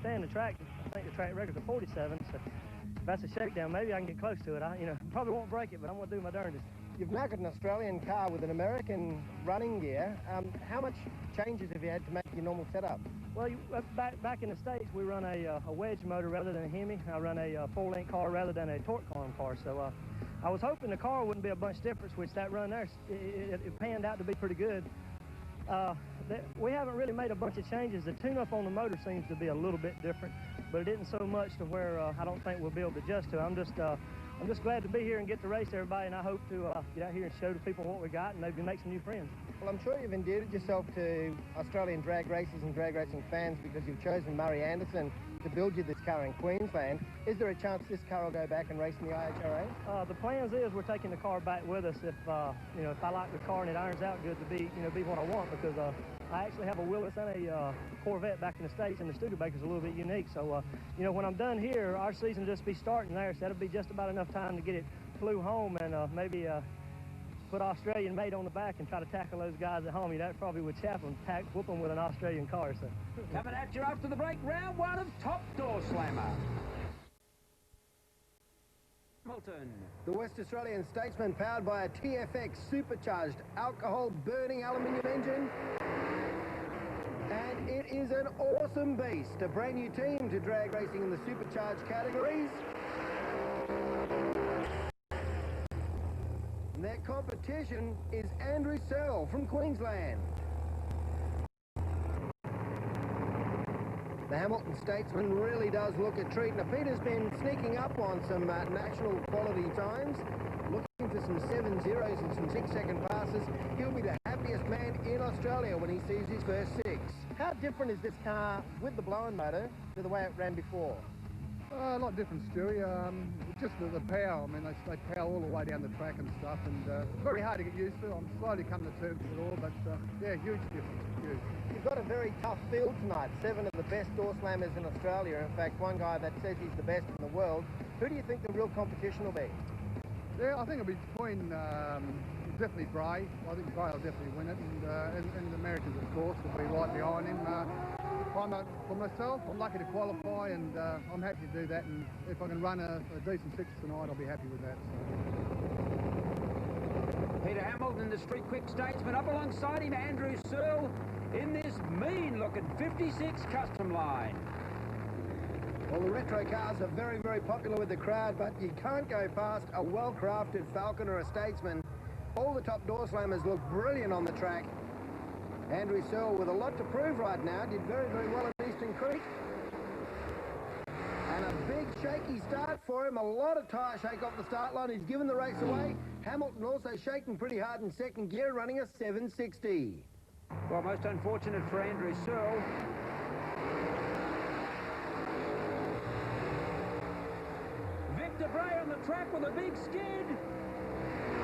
understand the track, I think the track record's a 47, so if that's a shakedown, maybe I can get close to it. I, probably won't break it, but I'm going to do my darndest. You've now got an Australian car with an American running gear. How much changes have you had to make your normal setup? Well, back in the States, we run a wedge motor rather than a Hemi. I run a full-length car rather than a torque arm car. So I was hoping the car wouldn't be a bunch difference, which that run there, it panned out to be pretty good. We haven't really made a bunch of changes. The tune-up on the motor seems to be a little bit different, but it isn't so much to where I don't think we'll be able to adjust to it. I'm just glad to be here and get to race everybody, and I hope to get out here and show the people what we got and maybe make some new friends. Well, I'm sure you've endeared yourself to Australian drag racers and drag racing fans because you've chosen Murray Anderson to build you this car in Queensland. Is there a chance this car will go back and race in the IHRA? The plans is we're taking the car back with us if if I like the car and it irons out good to be what I want, because I actually have a Willis and a Corvette back in the States, and the Studebaker's a little bit unique. So when I'm done here, our season will just be starting there, so that'll be just about enough time to get it flew home and maybe put Australian mate on the back and try to tackle those guys at home. That probably would chap them, whoop them with an Australian car. So. Coming at you after the break, round one of Top Door Slammer. Hamilton. The West Australian Statesman, powered by a TFX supercharged alcohol-burning aluminium engine. And it is an awesome beast. A brand new team to drag racing in the supercharged categories. And their competition is Andrew Searle from Queensland. The Hamilton Statesman really does look a treat. Now, Peter's been sneaking up on some national quality times, looking for some 7.0s and some 6-second passes. He'll be the happiest man in Australia when he sees his first 6. How different is this car with the blown motor to the way it ran before? A lot different, Stewie. Just the power. I mean, they power all the way down the track and stuff, and very hard to get used to. I'm slowly coming to terms with it all, but yeah, huge difference. Huge. You've got a very tough field tonight. 7 of the best door slammers in Australia. In fact, one guy that says he's the best in the world. Who do you think the real competition will be? Yeah, I think it'll be between definitely Bray. I think Bray will definitely win it, and the Americans, of course, will be right behind him. For myself, I'm lucky to qualify, and I'm happy to do that. And if I can run a decent 6 tonight, I'll be happy with that. So. Peter Hamilton, the Street Quick Statesman, up alongside him, Andrew Searle, in this mean-looking 56 custom line. Well, the retro cars are very, very popular with the crowd, but you can't go past a well-crafted Falcon or a Statesman. All the top door slammers look brilliant on the track. Andrew Searle, with a lot to prove right now, did very, very well at Eastern Creek. And a big shaky start for him. A lot of tyre shake off the start line. He's given the race away. Hamilton also shaking pretty hard in second gear, running a 760. Well, most unfortunate for Andrew Searle. Victor Bray on the track with a big skid.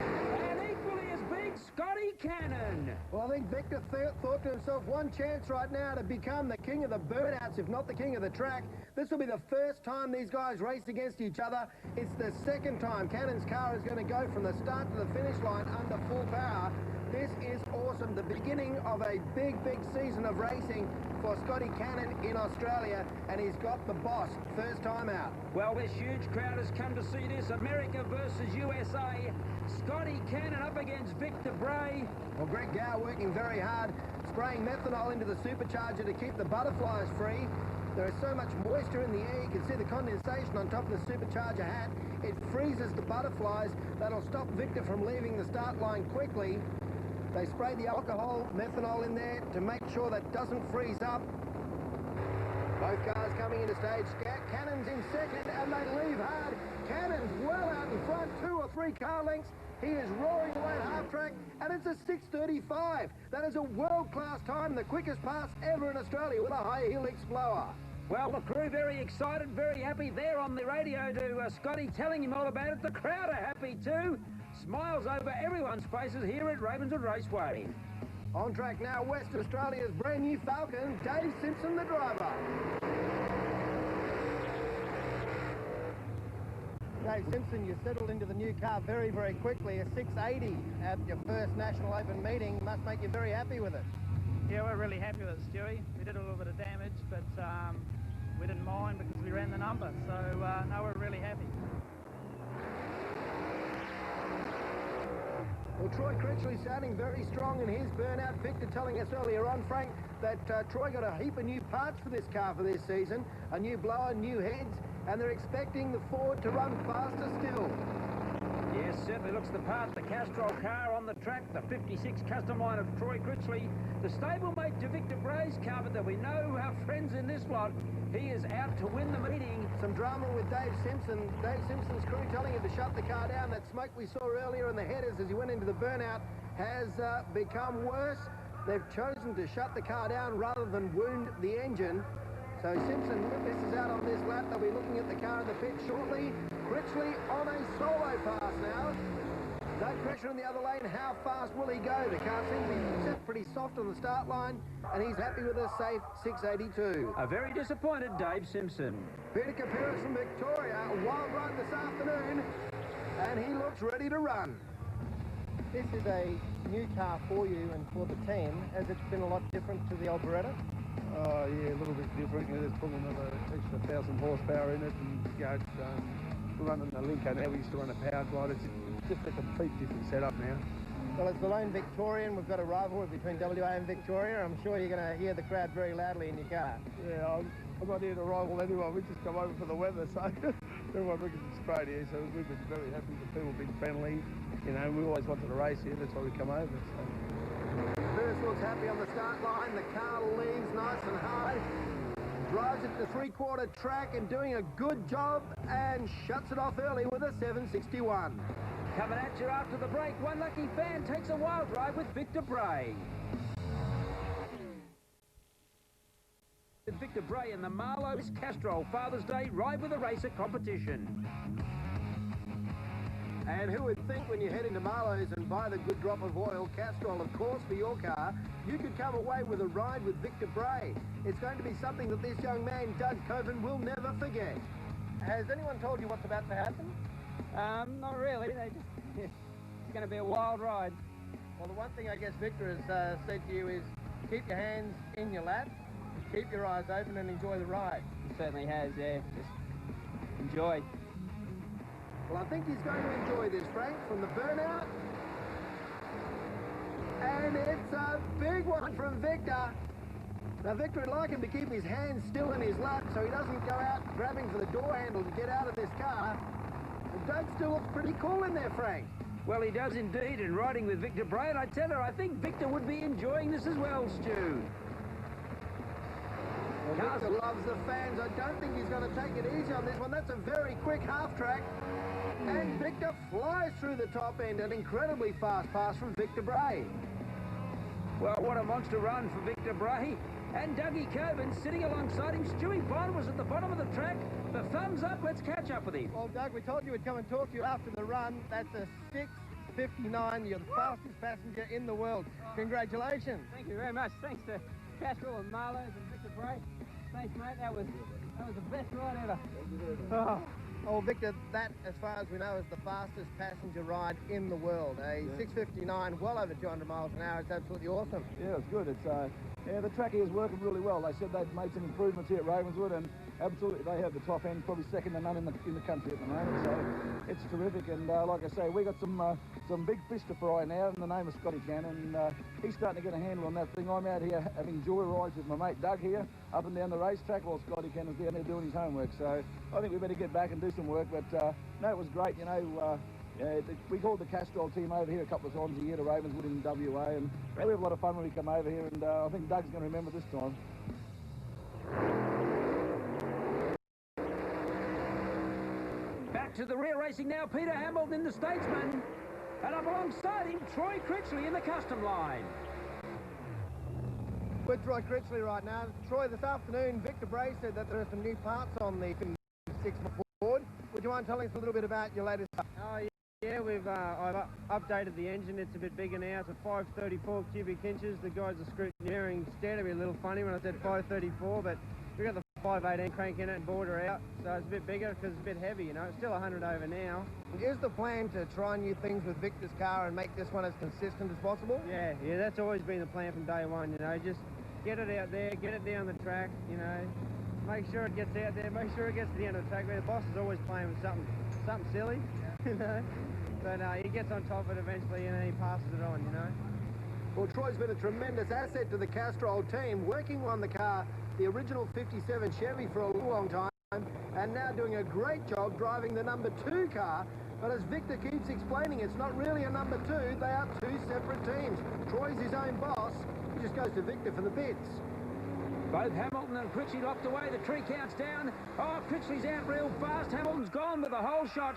And equally as big, Scottie Cannon. Well, I think Victor thought to himself, one chance right now to become the king of the burnouts, if not the king of the track. This will be the first time these guys race against each other. It's the second time Cannon's car is going to go from the start to the finish line under full power. This is awesome. The beginning of a big, big season of racing for Scottie Cannon in Australia, and he's got the boss first time out. Well, this huge crowd has come to see this. America versus USA. Scottie Cannon up against Victor Bray. Well, Greg Gow working very hard, spraying methanol into the supercharger to keep the butterflies free. There is so much moisture in the air, you can see the condensation on top of the supercharger hat. It freezes the butterflies. That'll stop Victor from leaving the start line quickly. They spray the alcohol, methanol in there to make sure that doesn't freeze up. Both cars coming into stage. Cannon's in second, and they leave hard. Cannon's well out in front, 2 or 3 car lengths. He is roaring away at half track, and it's a 6:35. That is a world-class time, the quickest pass ever in Australia with a high helix blower. Well, the crew very excited, very happy. There on the radio to Scotty telling him all about it. The crowd are happy too. Smiles over everyone's faces here at Ravenswood Raceway. On track now, West Australia's brand new Falcon, Dave Simpson, the driver. Dave Simpson, you settled into the new car very, very quickly. A 680 at your first National Open meeting must make you very happy with it. Yeah, we're really happy with it, Stewie. We did a little bit of damage, but we didn't mind because we ran the number. So, no, we're really happy. Well, Troy Critchley sounding very strong in his burnout. Victor telling us earlier on, Frank, that Troy got a heap of new parts for this car for this season. A new blower, new heads, and they're expecting the Ford to run faster still. Yes, certainly looks the part. The Castrol car on the track, the 56 custom line of Troy Critchley, the stablemate to Victor Bray's car, but there'll be no friends in this lot. He is out to win the meeting. Some drama with Dave Simpson. Dave Simpson's crew telling him to shut the car down. That smoke we saw earlier in the headers as he went into the burnout has become worse. They've chosen to shut the car down rather than wound the engine. So Simpson misses out on this lap. They'll be looking at the car in the pit shortly. Critchley on a solo pass now. No pressure in the other lane. How fast will he go? The car seems to be set pretty soft on the start line, and he's happy with a safe 682. A very disappointed Dave Simpson. Peter Kapiris from Victoria, a wild ride this afternoon, and he looks ready to run. This is a new car for you and for the team. Has it been a lot different to the old Beretta? Yeah, a little bit different. There's probably another extra 1,000 horsepower in it, and we're running a Lincoln. Now we used to run a power glide. It's just a complete different setup now. Well, as the lone Victorian, we've got a rivalry between WA and Victoria. I'm sure you're going to hear the crowd very loudly in your car. Yeah, I'm not here to rival anyone. We just come over for the weather, so everyone reckons it's great here. So we've been very happy. The people have been friendly. You know, we always wanted to race here. That's why we come over. So. Ravenswood's happy on the start line. The car leaves nice and high. Drives it to three-quarter track and doing a good job and shuts it off early with a 761. Coming at you after the break, one lucky fan takes a wild ride with Victor Bray. Victor Bray in the Marlowe's Castrol Father's Day Ride with a Racer competition. And who would think when you head into Marlowe's and buy the good drop of oil, Castrol, of course, for your car, you could come away with a ride with Victor Bray. It's going to be something that this young man, Doug Coven, will never forget. Has anyone told you what's about to happen? Not really. It's going to be a wild ride. Well, the one thing I guess Victor has said to you is keep your hands in your lap, keep your eyes open and enjoy the ride. He certainly has, yeah. Just enjoy. Well, I think he's going to enjoy this, Frank, from the burnout. And it's a big one from Victor. Now, Victor would like him to keep his hands still in his lap so he doesn't go out grabbing for the door handle to get out of this car. But Doug still looks pretty cool in there, Frank. Well, he does indeed, and riding with Victor Bray, and I tell her, I think Victor would be enjoying this as well, Stu. Well, Victor loves the fans. I don't think he's going to take it easy on this one. That's a very quick half-track. And Victor flies through the top end. An incredibly fast pass from Victor Bray. Well, what a monster run for Victor Bray. And Dougie Coven sitting alongside him. Stewie Bond was at the bottom of the track. The thumbs up. Let's catch up with him. Well, Doug, we told you we'd come and talk to you after the run. That's a 6:59. You're the fastest passenger in the world. Congratulations. Thank you very much. Thanks to Castrol and Marlowe's and Victor Bray. Thanks, mate. That was the best ride ever. Oh, Victor, that, as far as we know, is the fastest passenger ride in the world. A 6:59, well over 200 miles an hour. It's absolutely awesome. Yeah, it's good. It's yeah, the track here is working really well. They said they'd made some improvements here at Ravenswood, and absolutely they have the top end, probably second to none in the country at the moment. So it's terrific. And like I say, we got some big fish to fry now in the name of Scottie Cannon. And he's starting to get a handle on that thing. I'm out here having joy rides with my mate Doug here, up and down the racetrack, while Scottie Cannon's down there doing his homework. So I think we better get back and do some work. But no, it was great. You know. We called the Castrol team over here a couple of times a year to Ravenswood in WA, and we have a lot of fun when we come over here, and I think Doug's going to remember this time. Back to the rear racing now, Peter Hamilton, the Statesman, and up alongside him, Troy Critchley in the custom line. With Troy Critchley right now. Troy, this afternoon, Victor Bray said that there are some new parts on the 6 Ford. Would you mind telling us a little bit about your latest? Yeah, I've updated the engine. It's a bit bigger now. It's a 534 cubic inches. The guys are scrutineering stared at me a little funny when I said 534, but we've got the 518 crank in it and border out, so it's a bit bigger because it's a bit heavy, you know. It's still 100 over now. Is the plan to try new things with Victor's car and make this one as consistent as possible? Yeah, that's always been the plan from day one, you know. Just get it out there, get it down the track, you know. make sure it gets out there, make sure it gets to the end of the track. Where the boss is always playing with something silly, you know. But he gets on top of it eventually and then he passes it on, you know. Well, Troy's been a tremendous asset to the Castrol team, working on the car, the original 57 Chevy for a long time, and now doing a great job driving the number 2 car. But as Victor keeps explaining, it's not really a number 2, they are 2 separate teams. Troy's his own boss, he just goes to Victor for the bits. Both Hamilton and Critchley locked away, the tree counts down. Oh, Critchley's out real fast, Hamilton's gone with the whole shot.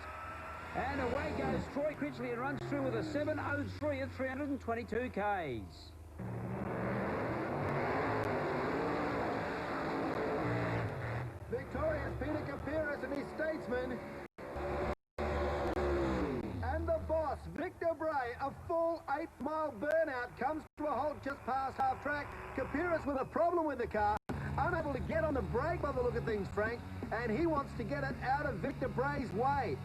And away goes Troy Critchley and runs through with a 7:03 at 322 Ks. Victorious Peter Kapiris and his statesman. And the boss, Victor Bray, a full 8-mile burnout, comes to a halt just past half-track. Kapiris with a problem with the car, unable to get on the brake by the look of things, Frank, and he wants to get it out of Victor Bray's way.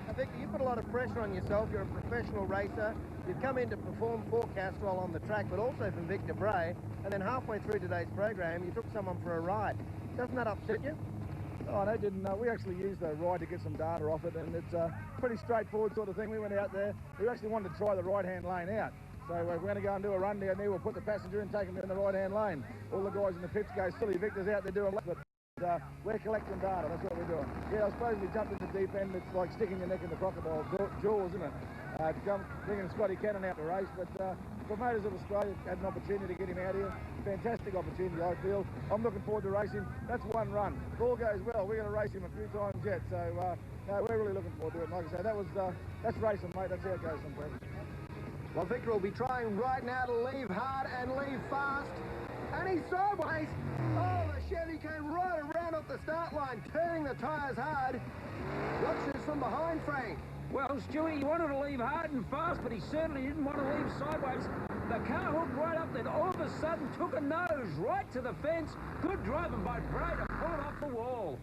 Now, Victor, you put a lot of pressure on yourself. You're a professional racer. You've come in to perform for Castrol on the track, but also for Victor Bray. And then halfway through today's program, you took someone for a ride. Doesn't that upset you? Oh, no, didn't. We actually used the ride to get some data off it, and it's a pretty straightforward sort of thing. We went out there. We actually wanted to try the right-hand lane out. So we're going to go and do a run down there. We'll put the passenger in, take him down the right-hand lane. All the guys in the pits go, silly Victor's out there doing it. We're collecting data, that's what we're doing. Yeah, I suppose we jumped in the deep end. It's like sticking your neck in the crocodile's jaws, isn't it? To come bringing Scottie Cannon out to race, but promoters of Australia had an opportunity to get him out here. Fantastic opportunity, I feel. I'm looking forward to racing. That's one run. If all goes well, we're going to race him a few times yet. So no, we're really looking forward to it. Like I say, that's racing, mate. That's how it goes sometimes. Well, Victor will be trying right now to leave hard and leave fast. And he's sideways. Oh, the Chevy came right around off the start line, turning the tyres hard. Watch this from behind, Frank. Well, Stewie, he wanted to leave hard and fast, but he certainly didn't want to leave sideways. The car hooked right up, then all of a sudden took a nose right to the fence. Good driving by Bray to pull it off the wall.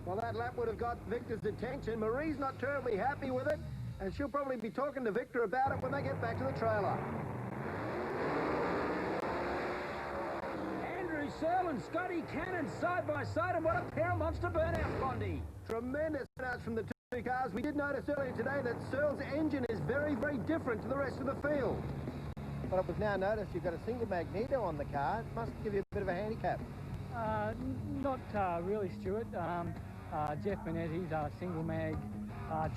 Well, that lap would have got Victor's attention. Marie's not terribly happy with it, and she'll probably be talking to Victor about it when they get back to the trailer. Searle and Scottie Cannon side by side, and what a pair of monster burnouts, Bondi. Tremendous burnouts from the 2 cars. We did notice earlier today that Searle's engine is very, very different to the rest of the field. But we've now noticed you've got a single magneto on the car. It must give you a bit of a handicap. Not really, Stuart. Jeff Burnett, he's a single mag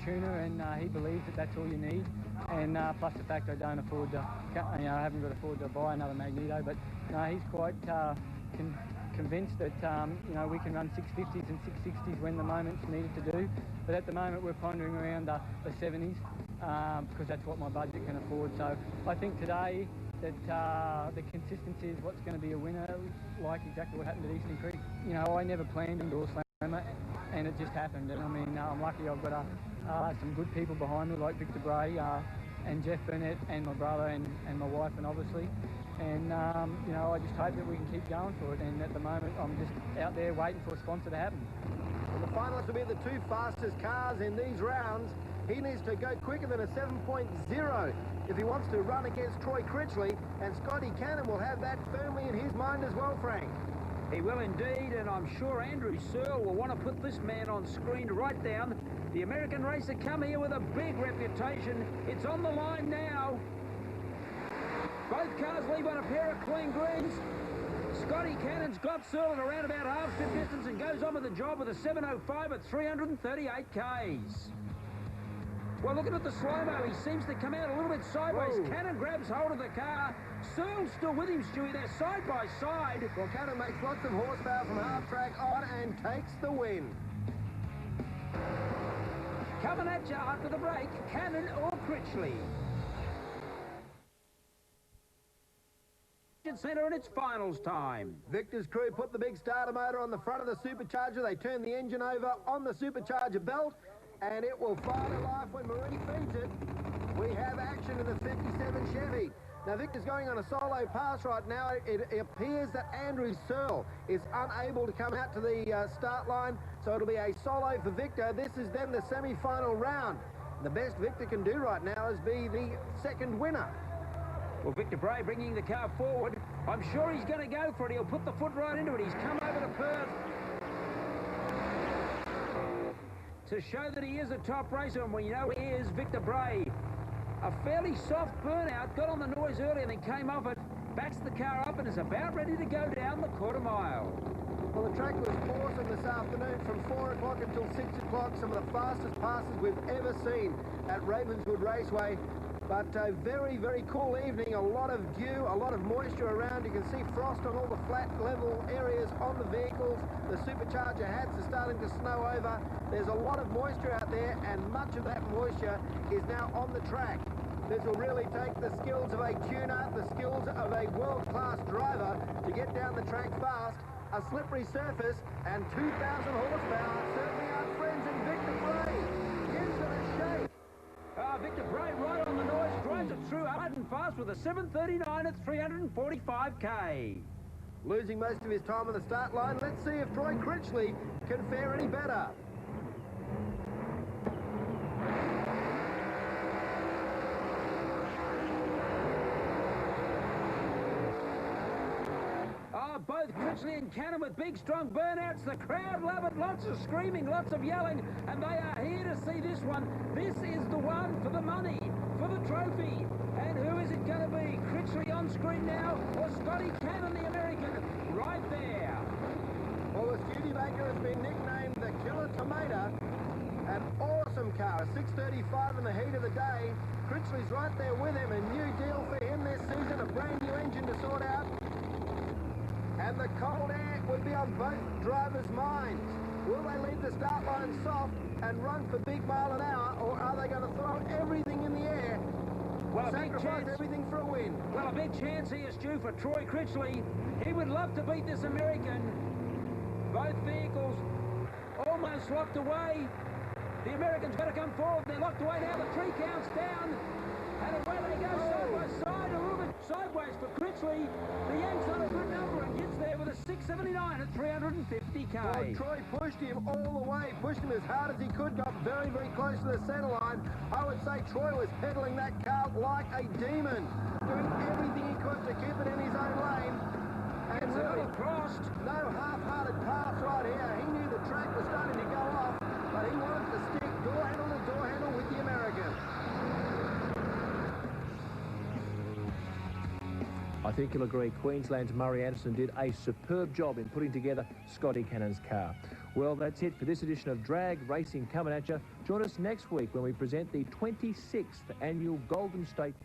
tuner, and he believes that that's all you need. And plus the fact I don't afford to, I haven't got to afford to buy another magneto, but he's quite convinced that we can run 650s and 660s when the moment's needed to do. But at the moment we're pondering around the 70s because that's what my budget can afford. So I think today that the consistency is what's going to be a winner, like exactly what happened at Eastern Creek. I never planned on doorslammer, and it just happened. And I mean, I'm lucky I've got some good people behind me like Victor Bray and Jeff Burnett and my brother and my wife, and obviously. And, I just hope that we can keep going for it. And at the moment, I'm just out there waiting for a sponsor to happen. Well, the finalists will be the 2 fastest cars in these rounds. He needs to go quicker than a 7.0 if he wants to run against Troy Critchley, and Scottie Cannon will have that firmly in his mind as well, Frank. He will indeed, and I'm sure Andrew Searle will want to put this man on screen right down. The American racer come here with a big reputation. It's on the line now. Both cars leave on a pair of clean greens. Scottie Cannon's got Searle at around about half-strip distance and goes on with the job with a 7.05 at 338 Ks. Well, looking at the slow-mo, he seems to come out a little bit sideways. Whoa. Cannon grabs hold of the car. Searle's still with him, Stewie. They're side by side. Well, Cannon makes lots of horsepower from half-track on and takes the win. Coming at you after the break, Cannon or Critchley. Centre in its finals time. Victor's crew put the big starter motor on the front of the supercharger. They turn the engine over on the supercharger belt, and it will fire to life when Marie feeds it. We have action in the 57 Chevy. Now, Victor's going on a solo pass right now. It appears that Andrew Searle is unable to come out to the start line, so it'll be a solo for Victor. This is then the semi-final round. The best Victor can do right now is be the second winner. Well, Victor Bray bringing the car forward. I'm sure he's going to go for it. He'll put the foot right into it. He's come over to Perth to show that he is a top racer, and we know he is. Victor Bray, a fairly soft burnout, got on the noise early and then came off it, backs the car up and is about ready to go down the quarter mile. Well, the track was awesome this afternoon from 4 o'clock until 6 o'clock. Some of the fastest passes we've ever seen at Ravenswood Raceway. But a very, very cool evening. A lot of dew, a lot of moisture around. You can see frost on all the flat level areas on the vehicles. The supercharger hats are starting to snow over. There's a lot of moisture out there, and much of that moisture is now on the track. This will really take the skills of a tuner, the skills of a world-class driver to get down the track fast. A slippery surface and 2,000 horsepower. Certainly our friends in Victor Bray. Into the shape. Victor Bray right on the noise, drives it through hard and fast with a 7:39 at 345k. Losing most of his time on the start line. Let's see if Troy Critchley can fare any better. Both Critchley and Cannon with big, strong burnouts. The crowd love it. Lots of screaming, lots of yelling, and they are here to see this one. This is the one for the money, for the trophy. And who is it going to be? Critchley on screen now, or Scottie Cannon, the American, right there. Well, the Studebaker has been nicknamed the Killer Tomato. An awesome car, a 635 in the heat of the day. Critchley's right there with him. A new deal for him this season, a brand new engine to sort out. And the cold air would be on both drivers' minds. Will they leave the start line soft and run for big mile an hour, or are they going to throw everything in the air, well, sacrifice everything for a win? Well, a big chance here, Stu, for Troy Critchley. He would love to beat this American. Both vehicles almost locked away. The American's got to come forward. They're locked away now. The 3 counts down. And away they go side by side, a little bit sideways for Critchley. The Yanks on a good number and gets there with a 6:79 at 350k. Well, Troy pushed him all the way, pushed him as hard as he could, got very, very close to the centre line. I would say Troy was pedaling that car like a demon, doing everything he could to keep it in his own lane. And it's really, a little crossed. No half-hearted pass right here. He knew the track was starting to go off, but he wanted to stick door handle to door handle with the American. I think you'll agree Queensland's Murray Anderson did a superb job in putting together Scottie Cannon's car. Well, that's it for this edition of Drag Racing coming at you. Join us next week when we present the 26th annual Golden State